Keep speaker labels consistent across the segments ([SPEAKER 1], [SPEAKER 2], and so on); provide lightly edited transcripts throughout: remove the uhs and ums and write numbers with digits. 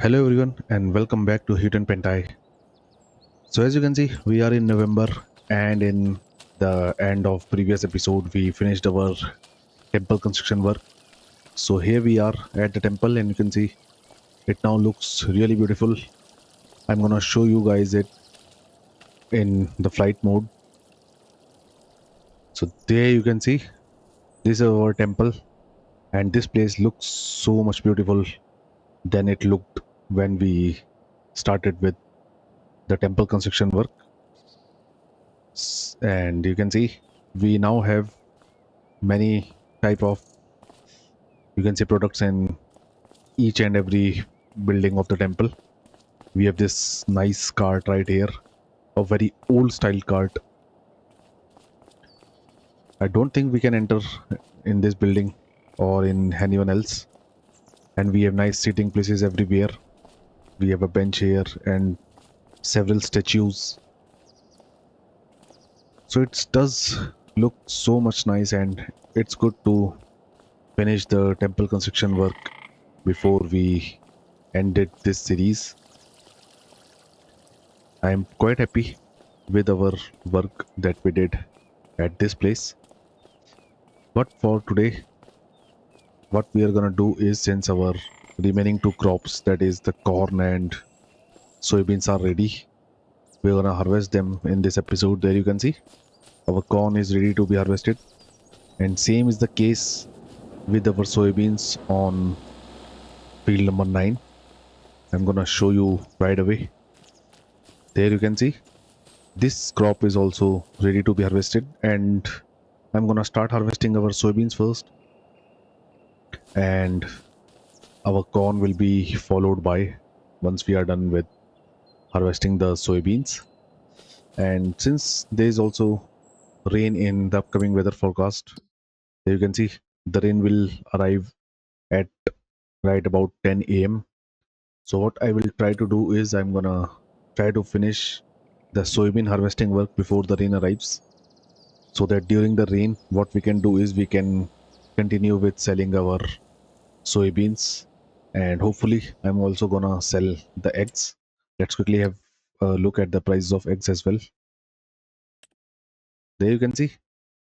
[SPEAKER 1] Hello everyone and welcome back to Hutan Pantai. So as you can see, we are in November and in the end of previous episode we finished our temple construction work. So here we are at the temple and you can see it now looks really beautiful. I'm gonna show you guys it in the flight mode. So there you can see this is our temple and this place looks so much beautiful than it looked when we started with the temple construction work. And you can see we now have many type of, you can say, products in each and every building of the temple. We have this nice cart right here, a very old style cart. I don't think we can enter in this building or in anyone else. And we have nice sitting places everywhere. We have a bench here and several statues. So it does look so much nice, and it's good to finish the temple construction work before we ended this series. I am quite happy with our work that we did at this place. But for today, what we are gonna do is, since our remaining two crops, that is the corn and soybeans, are ready, we're gonna harvest them in this episode. There you can see our corn is ready to be harvested, and same is the case with our soybeans on field number 9. I'm gonna show you right away. There you can see this crop is also ready to be harvested, and I'm gonna start harvesting our soybeans first, and our corn will be followed by once we are done with harvesting the soybeans. And since there is also rain in the upcoming weather forecast, you can see the rain will arrive at right about 10 a.m. So what I will try to do is I'm gonna try to finish the soybean harvesting work before the rain arrives, so that during the rain what we can do is we can continue with selling our soybeans, and hopefully I'm also gonna sell the eggs. Let's quickly have a look at the prices of eggs as well. There you can see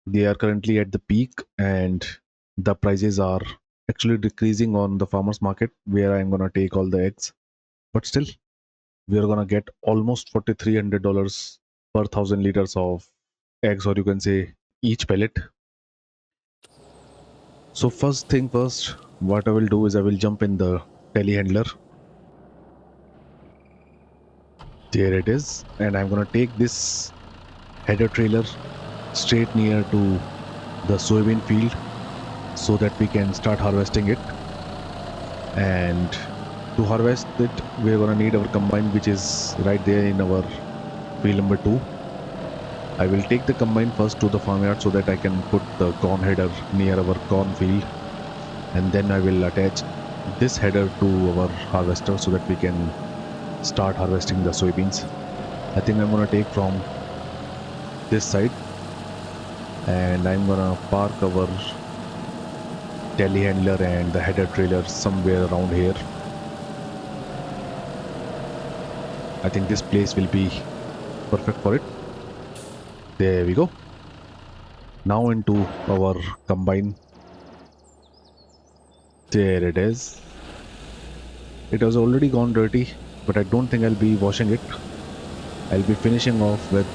[SPEAKER 1] they are currently at the peak, and the prices are actually decreasing on the farmers market where I'm gonna take all the eggs. But still, we are gonna get almost $4,300 per 1,000 liters of eggs, or you can say each pellet. So first thing first, what I will do is I will jump in the telehandler. There it is, and I'm gonna take this header trailer straight near to the soybean field so that we can start harvesting it. And to harvest it, we're gonna need our combine, which is right there in our field number 2. I will take the combine first to the farmyard so that I can put the corn header near our corn field, and then I will attach this header to our harvester so that we can start harvesting the soybeans. I think I'm gonna take from this side, and I'm gonna park our telehandler and the header trailer somewhere around here. I think this place will be perfect for it. There we go. Now into our combine. There it is. It has already gone dirty, but I don't think I'll be washing it. I'll be finishing off with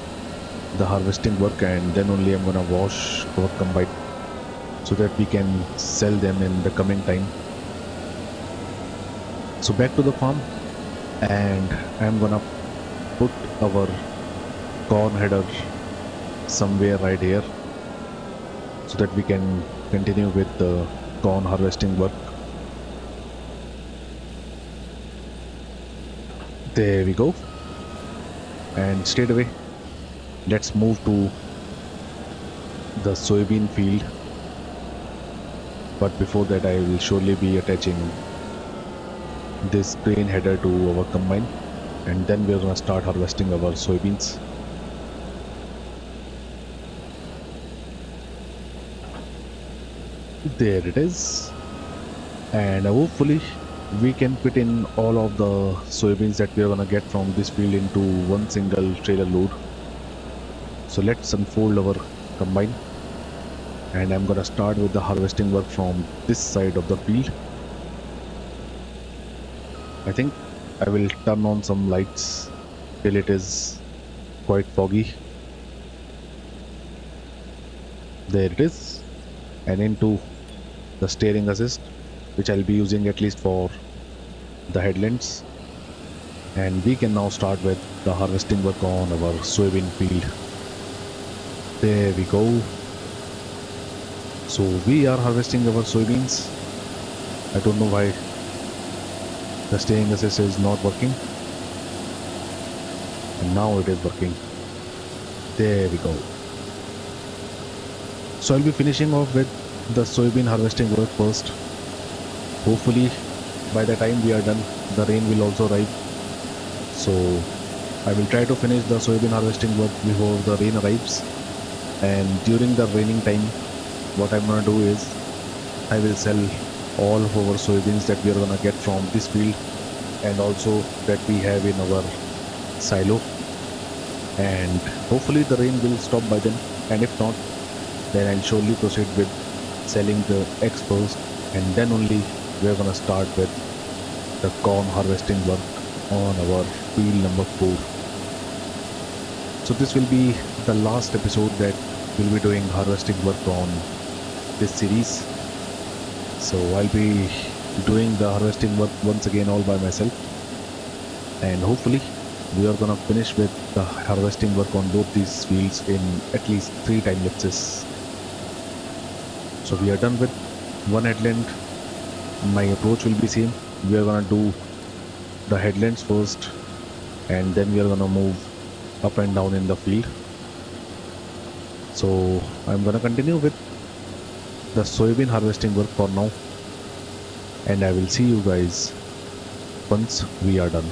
[SPEAKER 1] the harvesting work, and then only I'm gonna wash our combine so that we can sell them in the coming time. So back to the farm, and I'm gonna put our corn header somewhere right here so that we can continue with the corn harvesting work. There we go. And straight away, let's move to the soybean field. But before that, I will surely be attaching this grain header to our combine, and then we're gonna start harvesting our soybeans. There it is, and hopefully we can fit in all of the soybeans that we are gonna get from this field into one single trailer load. So let's unfold our combine, and I'm gonna start with the harvesting work from this side of the field. I think I will turn on some lights till it is quite foggy. There it is, and into the steering assist, which I'll be using at least for the headlamps. And we can now start with the harvesting work on our soybean field. There we go. So we are harvesting our soybeans. I don't know why the steering assist is not working, and now it is working. There we go. So I'll be finishing off with the soybean harvesting work first. Hopefully by the time we are done, the rain will also arrive. So I will try to finish the soybean harvesting work before the rain arrives. And during the raining time, what I'm gonna do is I will sell all of our soybeans that we are gonna get from this field, and also that we have in our silo. And hopefully the rain will stop by then. And if not, then I'll surely proceed with selling the eggs first, and then only we're gonna start with the corn harvesting work on our field number 4. So this will be the last episode that we'll be doing harvesting work on this series. So I'll be doing the harvesting work once again all by myself, and hopefully we are gonna finish with the harvesting work on both these fields in at least 3 time lapses. So we are done with one headland. My approach will be same. We are gonna do the headlands first, and then we are gonna move up and down in the field. So I'm gonna continue with the soybean harvesting work for now, and I will see you guys once we are done.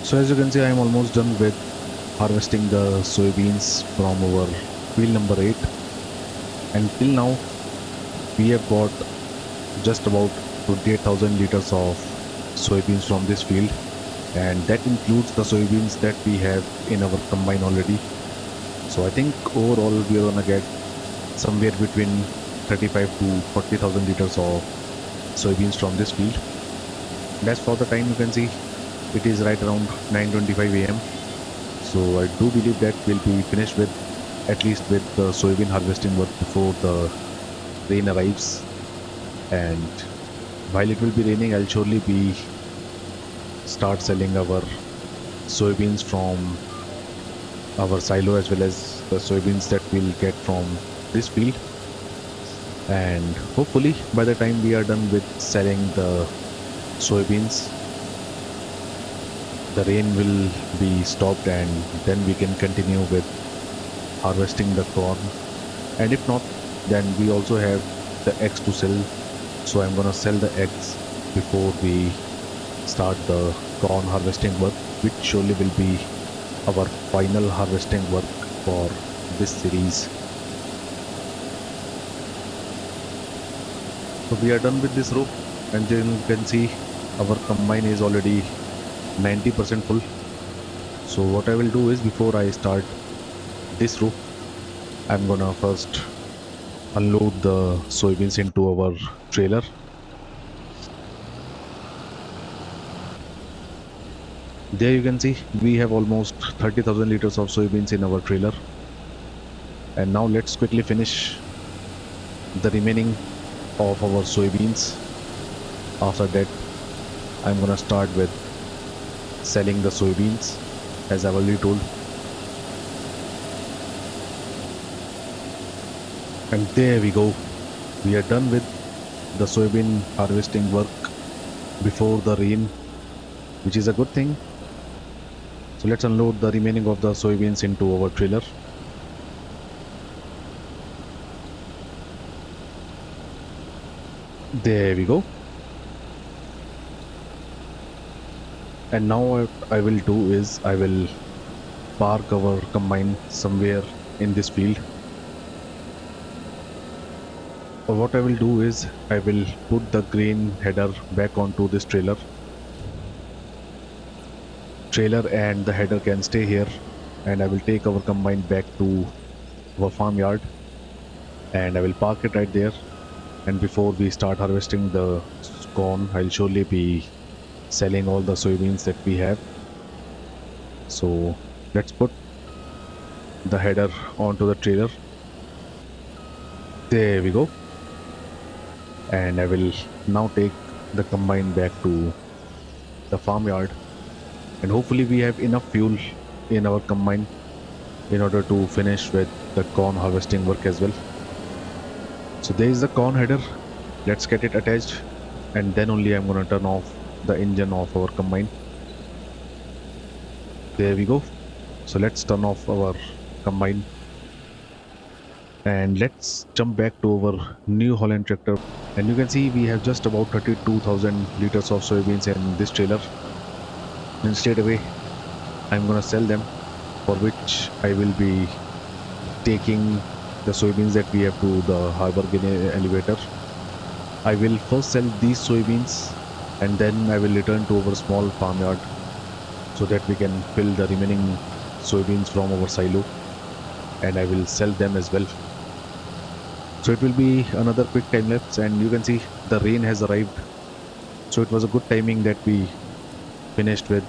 [SPEAKER 1] So as you can see, I am almost done with harvesting the soybeans from our field number 8, and till now we have got just about 28,000 liters of soybeans from this field, and that includes the soybeans that we have in our combine already. So I think overall we are gonna get somewhere between 35 to 40,000 liters of soybeans from this field. And as for the time, you can see it is right around 9:25 a.m. So I do believe that we'll be finished with at least with the soybean harvesting work before the rain arrives. And while it will be raining, I'll surely be start selling our soybeans from our silo as well as the soybeans that we'll get from this field. And hopefully by the time we are done with selling the soybeans, the rain will be stopped, and then we can continue with harvesting the corn. And if not, then we also have the eggs to sell, so I'm gonna sell the eggs before we start the corn harvesting work, which surely will be our final harvesting work for this series. So we are done with this row, and then you can see our combine is already 90% full. So what I will do is, before I start this row, I'm gonna first unload the soybeans into our trailer. There you can see we have almost 30,000 liters of soybeans in our trailer. And now let's quickly finish the remaining of our soybeans. After that, I'm gonna start with selling the soybeans, as I've already told. And there we go. We are done with the soybean harvesting work before the rain, which is a good thing. So let's unload the remaining of the soybeans into our trailer. There we go. And now what I will do is I will park our combine somewhere in this field. Or what I will do is I will put the grain header back onto this trailer. And the header can stay here, and I will take our combine back to our farmyard, and I will park it right there. And before we start harvesting the corn, I'll surely be selling all the soybeans that we have. So let's put the header onto the trailer. There we go. And I will now take the combine back to the farmyard, and hopefully we have enough fuel in our combine in order to finish with the corn harvesting work as well. So there is the corn header. Let's get it attached, and then only I'm gonna turn off the engine of our combine. There we go. So let's turn off our combine, and let's jump back to our New Holland tractor. And you can see we have just about 32,000 liters of soybeans in this trailer, and straight away I'm gonna sell them, for which I will be taking the soybeans that we have to the harbor elevator. I will first sell these soybeans, and then I will return to our small farmyard so that we can fill the remaining soybeans from our silo, and I will sell them as well. So it will be another quick time lapse, and you can see the rain has arrived. So it was a good timing that we finished with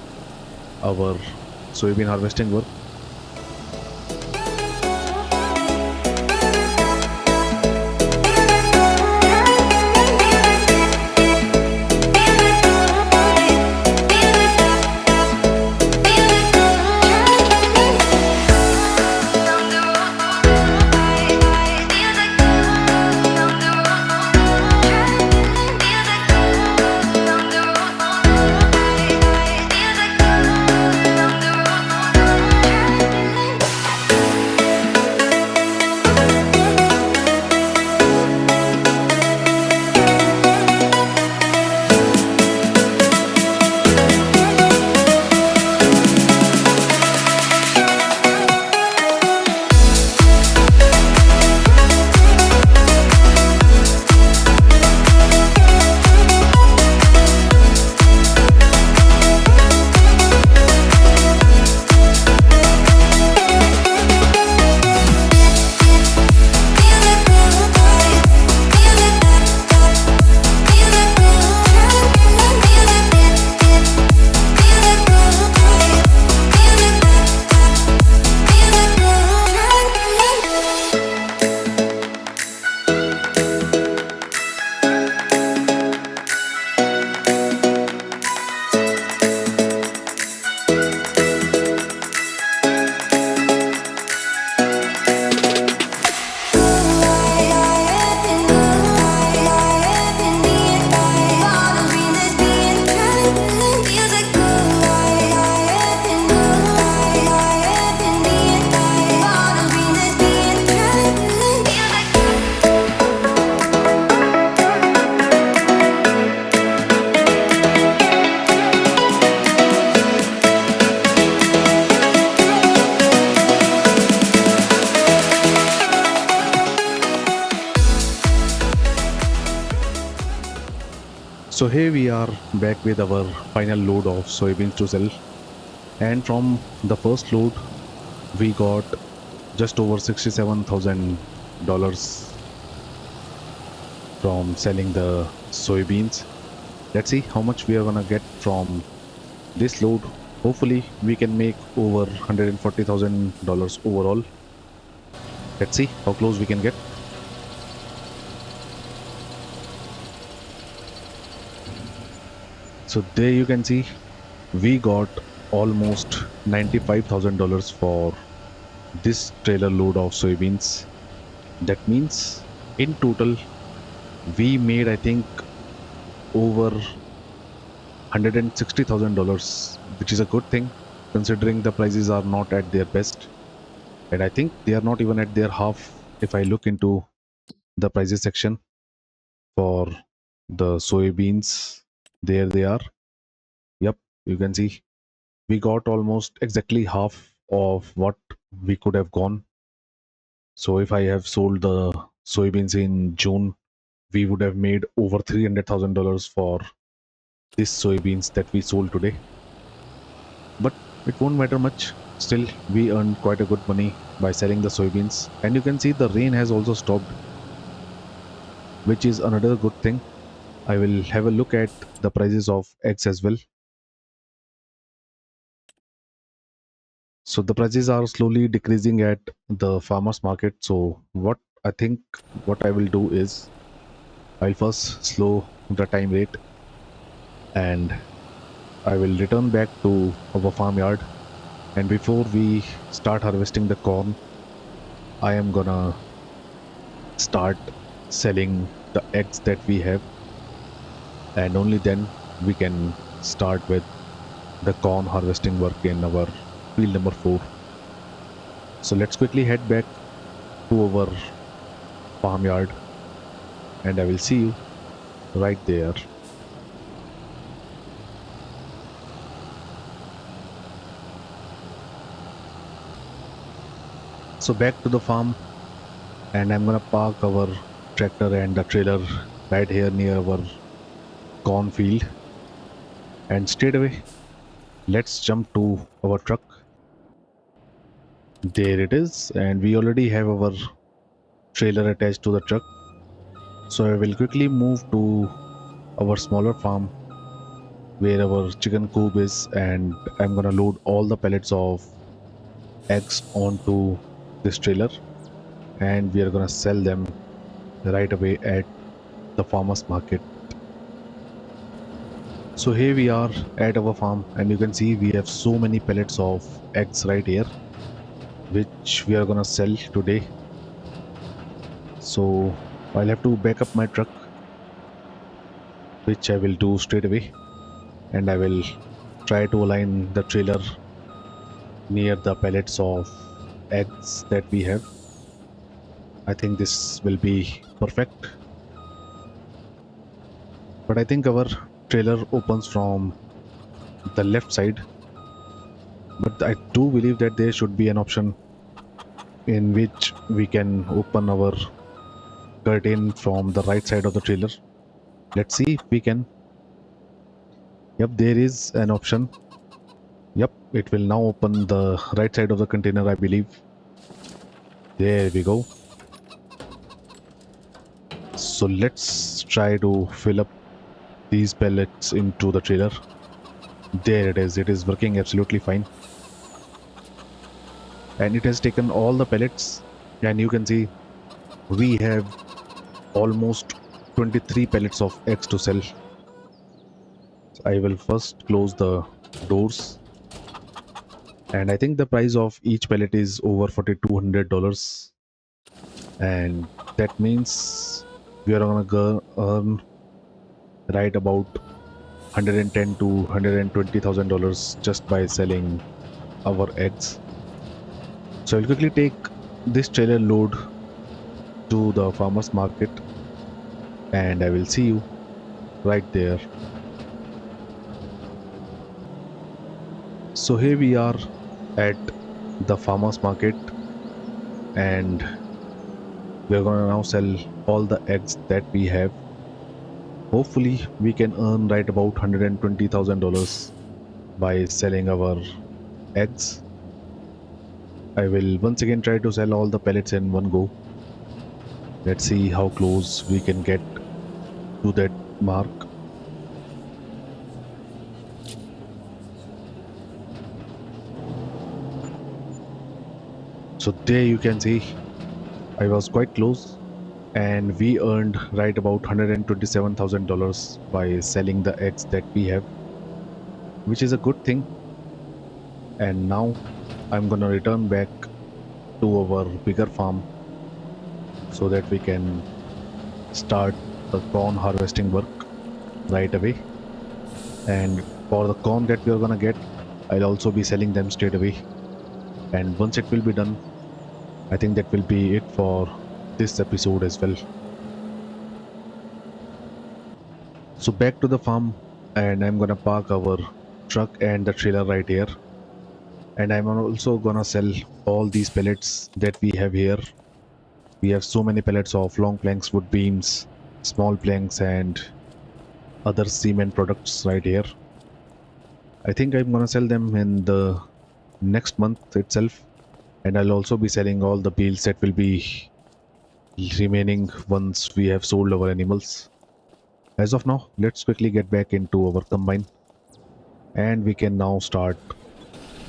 [SPEAKER 1] our soybean harvesting work. So here we are back with our final load of soybeans to sell, and from the first load we got just over $67,000 from selling the soybeans. Let's see how much we are gonna get from this load. Hopefully we can make over $140,000 overall. Let's see how close we can get. So there you can see we got almost $95,000 for this trailer load of soybeans. That means in total we made, I think, over $160,000, which is a good thing considering the prices are not at their best. And I think they are not even at their half if I look into the prices section for the soybeans. There they are. Yep, you can see we got almost exactly half of what we could have gone. So if I have sold the soybeans in June, we would have made over $300,000 for this soybeans that we sold today. But it won't matter much. Still, we earned quite a good money by selling the soybeans. And you can see the rain has also stopped, which is another good thing. I will have a look at the prices of eggs as well. So the prices are slowly decreasing at the farmers market. So what I will do is I'll first slow the time rate, and I will return back to our farmyard. And before we start harvesting the corn, I am gonna start selling the eggs that we have, and only then we can start with the corn harvesting work in our field number 4. So let's quickly head back to our farmyard, and I will see you right there. So back to the farm, and I'm gonna park our tractor and the trailer right here near our cornfield. And straight away, let's jump to our truck. There it is, and we already have our trailer attached to the truck. So I will quickly move to our smaller farm where our chicken coop is, and I'm gonna load all the pallets of eggs onto this trailer, and we are gonna sell them right away at the farmers market. So here we are at our farm, and you can see we have so many pallets of eggs right here, which we are gonna sell today. So I'll have to back up my truck, which I will do straight away, and I will try to align the trailer near the pallets of eggs that we have. I think this will be perfect. But I think our trailer opens from the left side, but I do believe that there should be an option in which we can open our curtain from the right side of the trailer. Let's see if we can. Yep, there is an option. Yep, it will now open the right side of the container, I believe. There we go. So let's try to fill up these pellets into the trailer. There it is. It is working absolutely fine. And it has taken all the pellets. And you can see we have almost 23 pellets of eggs to sell. So I will first close the doors. And I think the price of each pellet is over $4,200. And that means we are gonna earn right about 110 to $120,000 just by selling our eggs. So I'll quickly take this trailer load to the farmers market, and I will see you right there. So here we are at the farmers market, and we're gonna now sell all the eggs that we have. Hopefully, we can earn right about $120,000 by selling our eggs. I will once again try to sell all the pellets in one go. Let's see how close we can get to that mark. So there you can see I was quite close, and we earned right about $127,000 by selling the eggs that we have, which is a good thing. And now I'm gonna return back to our bigger farm so that we can start the corn harvesting work right away. And for the corn that we are gonna get, I'll also be selling them straight away. And once it will be done, I think that will be it for this episode as well. So back to the farm, and I'm gonna park our truck and the trailer right here. And I'm also gonna sell all these pellets that we have here. We have so many pellets of long planks, wood beams, small planks, and other cement products right here. I think I'm gonna sell them in the next month itself, and I'll also be selling all the bales that will be remaining once we have sold our animals. As of now, let's quickly get back into our combine, and we can now start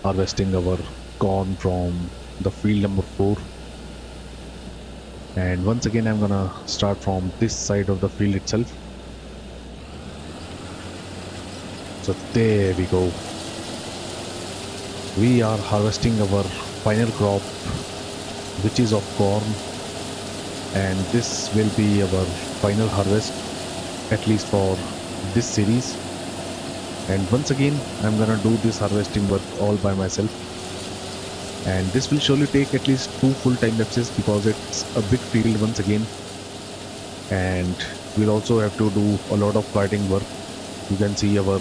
[SPEAKER 1] harvesting our corn from the field number 4. And once again, I'm gonna start from this side of the field itself. So there we go. We are harvesting our final crop, which is of corn, and this will be our final harvest, at least for this series. And once again, I'm gonna do this harvesting work all by myself, and this will surely take at least 2 full-time lapses because it's a big field once again, and we'll also have to do a lot of carting work. You can see our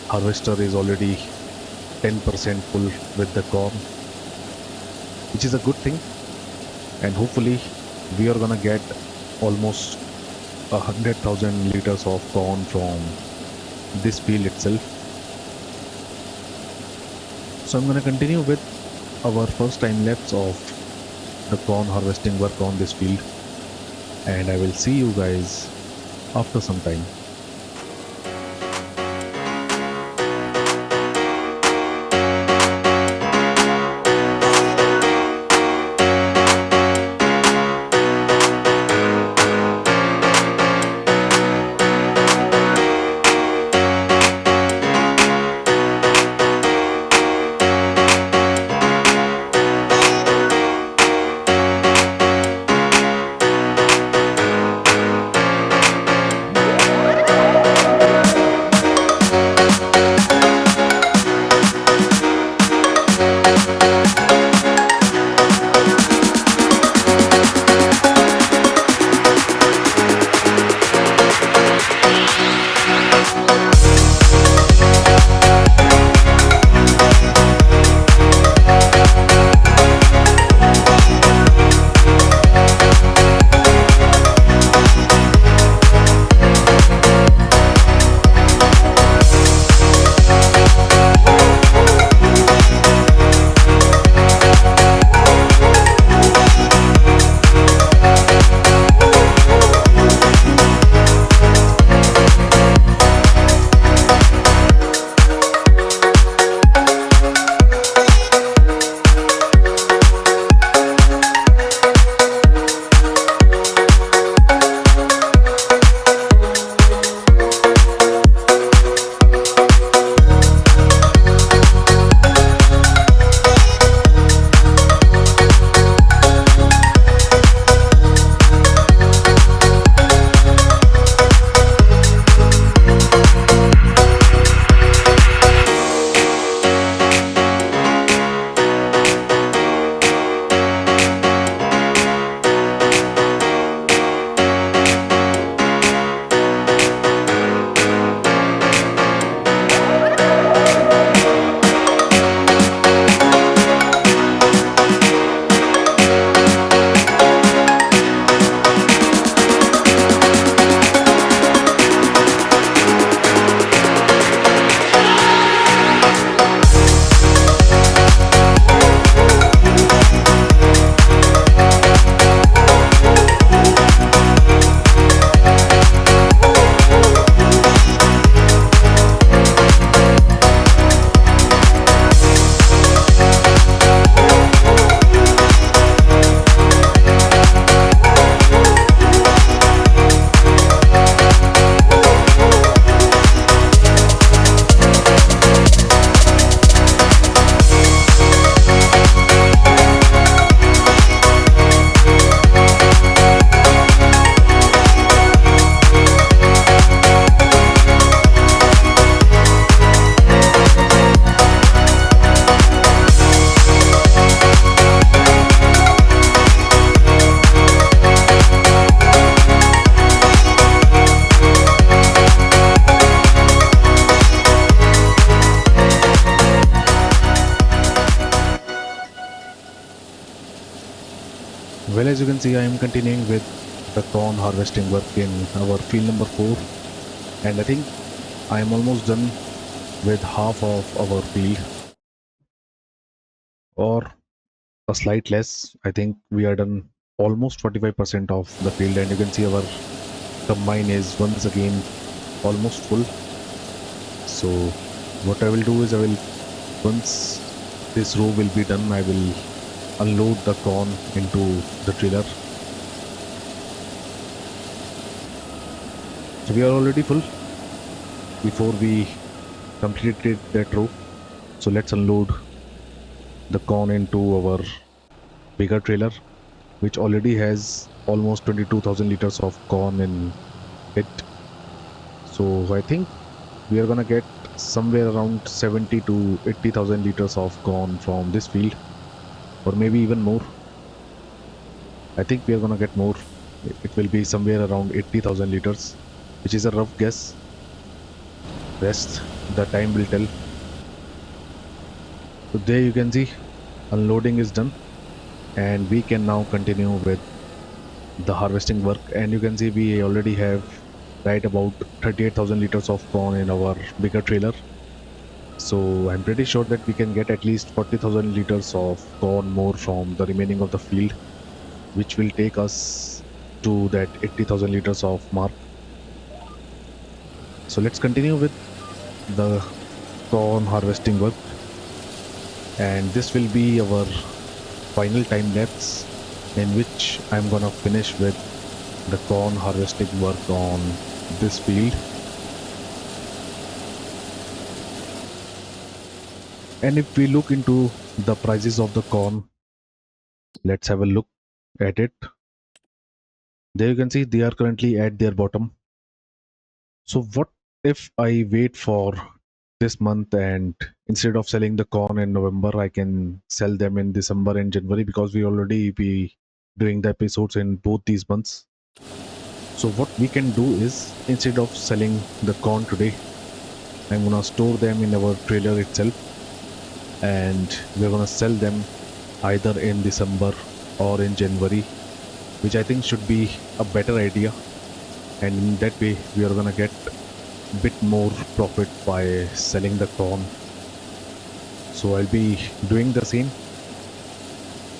[SPEAKER 1] harvester is already 10% full with the corn, which is a good thing. And hopefully we are gonna get almost 100,000 liters of corn from this field itself. So I'm gonna continue with our first time lapse of the corn harvesting work on this field, and I will see you guys after some time. Well, as you can see, I am continuing with the corn harvesting work in our field number 4, and I think I am almost done with half of our field, or a slight less. I think we are done almost 45% of the field, and you can see our combine is once again almost full. So, what I will do is once this row will be done, I will unload the corn into the trailer. So we are already full before we completed that row. So let's unload the corn into our bigger trailer, which already has almost 22,000 liters of corn in it. So I think we are gonna get somewhere around 70 to 80,000 liters of corn from this field, or maybe even more. I think we are gonna get more. It will be somewhere around 80,000 liters, which is a rough guess. Rest the time will tell. So there you can see unloading is done, and we can now continue with the harvesting work. And you can see we already have right about 38,000 liters of corn in our bigger trailer. So I'm pretty sure that we can get at least 40,000 liters of corn more from the remaining of the field, which will take us to that 80,000 liters of mark. So let's continue with the corn harvesting work, and this will be our final time lapse in which I'm gonna finish with the corn harvesting work on this field. And if we look into the prices of the corn, let's have a look at it. There you can see they are currently at their bottom. So what if I wait for this month, and instead of selling the corn in November, I can sell them in December and January, because we already be doing the episodes in both these months. So what we can do is, instead of selling the corn today, I'm gonna store them in our trailer itself, and we're gonna sell them either in December or in January, which I think should be a better idea. And in that way, we are gonna get a bit more profit by selling the corn. So I'll be doing the same.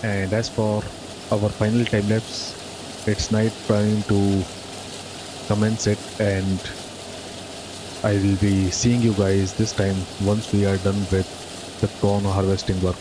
[SPEAKER 1] And as for our final time lapse, it's night trying to commence it, and I will be seeing you guys this time once we are done with the corn harvesting work.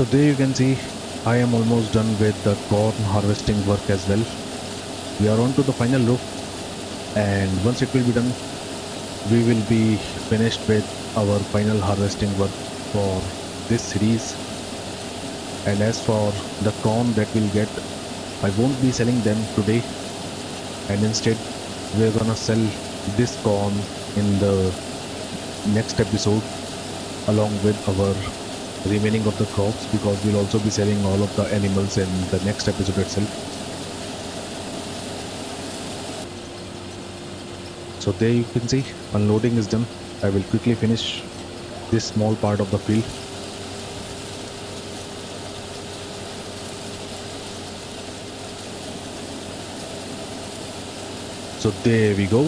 [SPEAKER 1] So there you can see I am almost done with the corn harvesting work as well. We are on to the final row, and once it will be done, we will be finished with our final harvesting work for this series. And as for the corn that we'll get, I won't be selling them today, and instead we're gonna sell this corn in the next episode along with our remaining of the crops, because we'll also be selling all of the animals in the next episode itself. So there you can see unloading is done. I will quickly finish this small part of the field. So there we go.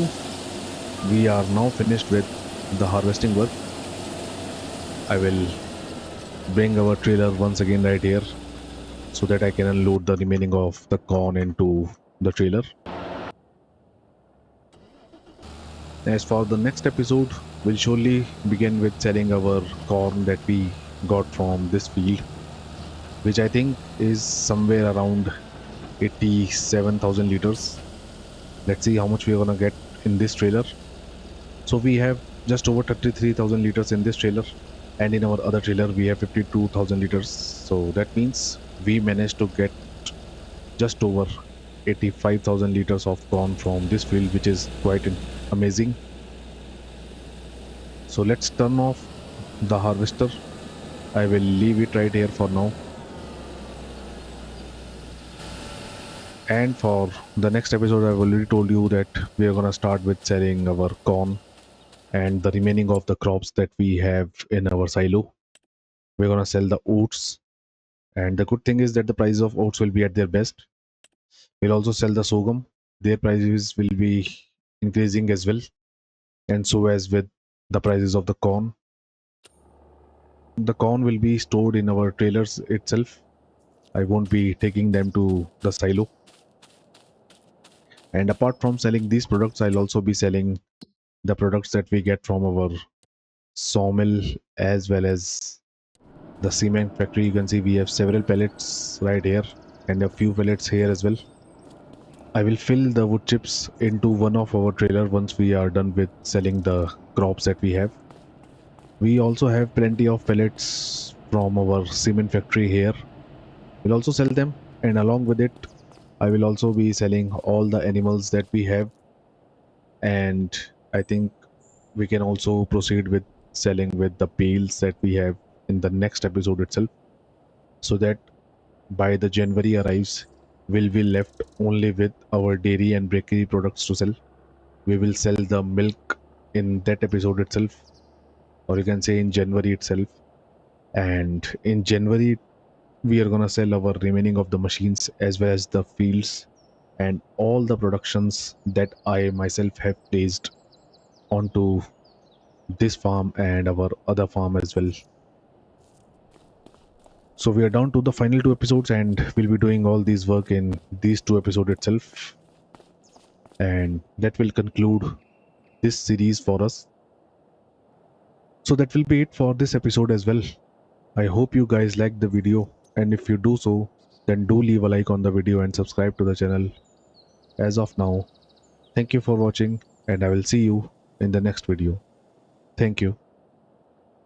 [SPEAKER 1] We are now finished with the harvesting work. I will bring our trailer once again right here so that I can unload the remaining of the corn into the trailer. As for the next episode, we'll surely begin with selling our corn that we got from this field, which I think is somewhere around 87,000 liters. Let's see how much we're gonna get in this trailer. So we have just over 33,000 liters in this trailer, and in our other trailer we have 52,000 liters. So that means we managed to get just over 85,000 liters of corn from this field, which is quite amazing. So let's turn off the harvester. I will leave it right here for now. And for the next episode, I've already told you that we are gonna start with selling our corn and the remaining of the crops that we have in our silo. We're gonna sell the oats, and the good thing is that the prices of oats will be at their best. We'll also sell the sorghum. Their prices will be increasing as well, and so as with the prices of the corn. The corn will be stored in our trailers itself. I won't be taking them to the silo. And apart from selling these products, I'll also be selling the products that we get from our sawmill as well as the cement factory. You can see we have several pellets right here and a few pellets here as well. I will fill the wood chips into one of our trailer once we are done with selling the crops that we have. We also have plenty of pellets from our cement factory here. We'll also sell them, and along with it I will also be selling all the animals that we have. And I think we can also proceed with selling with the bales that we have in the next episode itself, so that by the January arrives, we'll be left only with our dairy and bakery products to sell. We will sell the milk in that episode itself, or you can say in January itself. And in January, we are gonna sell our remaining of the machines as well as the fields and all the productions that I myself have placed onto this farm and our other farm as well. So we are down to the final two episodes, and we'll be doing all these work in these two episodes itself. And that will conclude this series for us. So that will be it for this episode as well. I hope you guys liked the video, and if you do so, then do leave a like on the video and subscribe to the channel. As of now, thank you for watching, and I will see you in the next video. Thank you.